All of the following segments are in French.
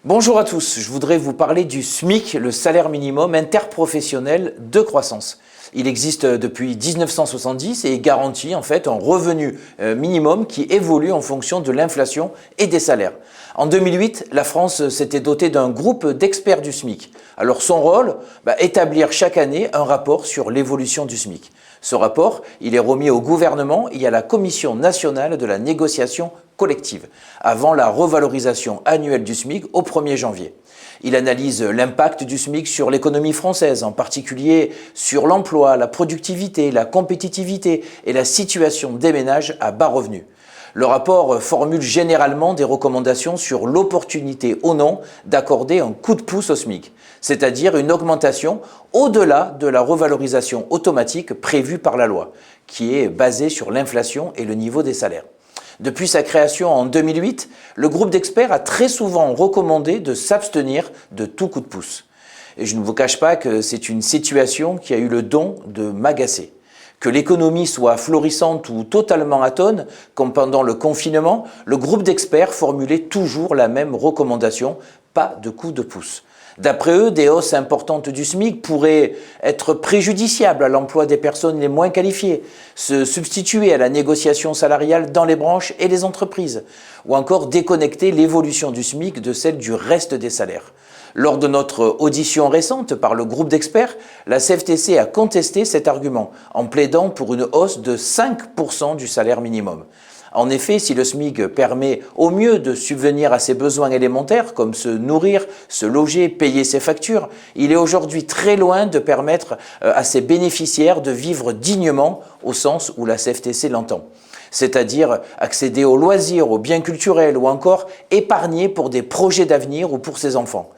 Bonjour à tous, je voudrais vous parler du SMIC, le salaire minimum interprofessionnel de croissance. Il existe depuis 1970 et garantit en fait un revenu minimum qui évolue en fonction de l'inflation et des salaires. En 2008, la France s'était dotée d'un groupe d'experts du SMIC. Alors son rôle, établir chaque année un rapport sur l'évolution du SMIC. Ce rapport, il est remis au gouvernement et à la Commission nationale de la négociation collective, avant la revalorisation annuelle du SMIC au 1er janvier. Il analyse l'impact du SMIC sur l'économie française, en particulier sur l'emploi, la productivité, la compétitivité et la situation des ménages à bas revenus. Le rapport formule généralement des recommandations sur l'opportunité ou non d'accorder un coup de pouce au SMIC, c'est-à-dire une augmentation au-delà de la revalorisation automatique prévue par la loi, qui est basée sur l'inflation et le niveau des salaires. Depuis sa création en 2008, le groupe d'experts a très souvent recommandé de s'abstenir de tout coup de pouce. Et je ne vous cache pas que c'est une situation qui a eu le don de m'agacer. Que l'économie soit florissante ou totalement atone, comme pendant le confinement, le groupe d'experts formulait toujours la même recommandation, pas de coup de pouce. D'après eux, des hausses importantes du SMIC pourraient être préjudiciables à l'emploi des personnes les moins qualifiées, se substituer à la négociation salariale dans les branches et les entreprises, ou encore déconnecter l'évolution du SMIC de celle du reste des salaires. Lors de notre audition récente par le groupe d'experts, la CFTC a contesté cet argument en plaidant pour une hausse de 5% du salaire minimum. En effet, si le SMIC permet au mieux de subvenir à ses besoins élémentaires, comme se nourrir, se loger, payer ses factures, il est aujourd'hui très loin de permettre à ses bénéficiaires de vivre dignement au sens où la CFTC l'entend. C'est-à-dire accéder aux loisirs, aux biens culturels ou encore épargner pour des projets d'avenir ou pour ses enfants.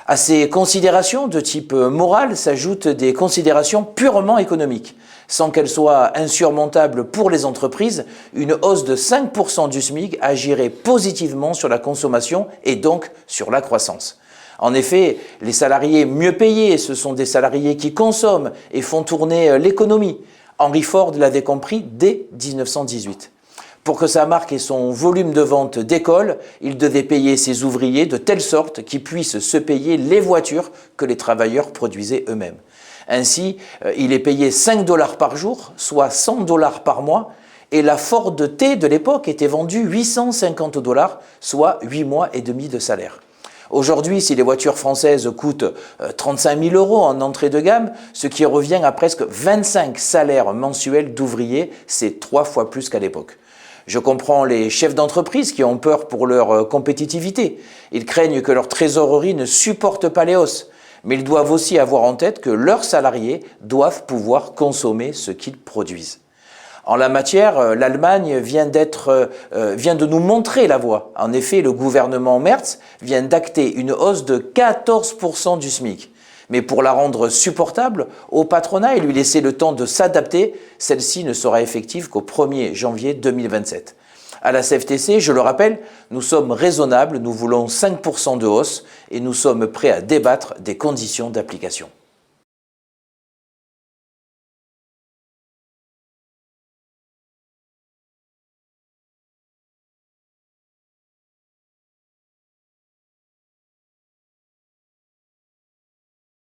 À ces considérations de type moral s'ajoutent des considérations purement économiques. Sans qu'elles soient insurmontables pour les entreprises, une hausse de 5% du SMIC agirait positivement sur la consommation et donc sur la croissance. En effet, les salariés mieux payés, ce sont des salariés qui consomment et font tourner l'économie. Henry Ford l'avait compris dès 1918. Pour que sa marque et son volume de vente décollent, il devait payer ses ouvriers de telle sorte qu'ils puissent se payer les voitures que les travailleurs produisaient eux-mêmes. Ainsi, il est payé 5 $ par jour, soit 100 $ par mois, et la Ford T de l'époque était vendue 850 $, soit 8 mois et demi de salaire. Aujourd'hui, si les voitures françaises coûtent 35 000 € en entrée de gamme, ce qui revient à presque 25 salaires mensuels d'ouvriers, c'est 3 fois plus qu'à l'époque. Je comprends les chefs d'entreprise qui ont peur pour leur compétitivité. Ils craignent que leur trésorerie ne supporte pas les hausses. Mais ils doivent aussi avoir en tête que leurs salariés doivent pouvoir consommer ce qu'ils produisent. En la matière, l'Allemagne vient de nous montrer la voie. En effet, le gouvernement Merz vient d'acter une hausse de 14% du SMIC. Mais pour la rendre supportable au patronat et lui laisser le temps de s'adapter, celle-ci ne sera effective qu'au 1er janvier 2027. À la CFTC, je le rappelle, nous sommes raisonnables, nous voulons 5% de hausse et nous sommes prêts à débattre des conditions d'application.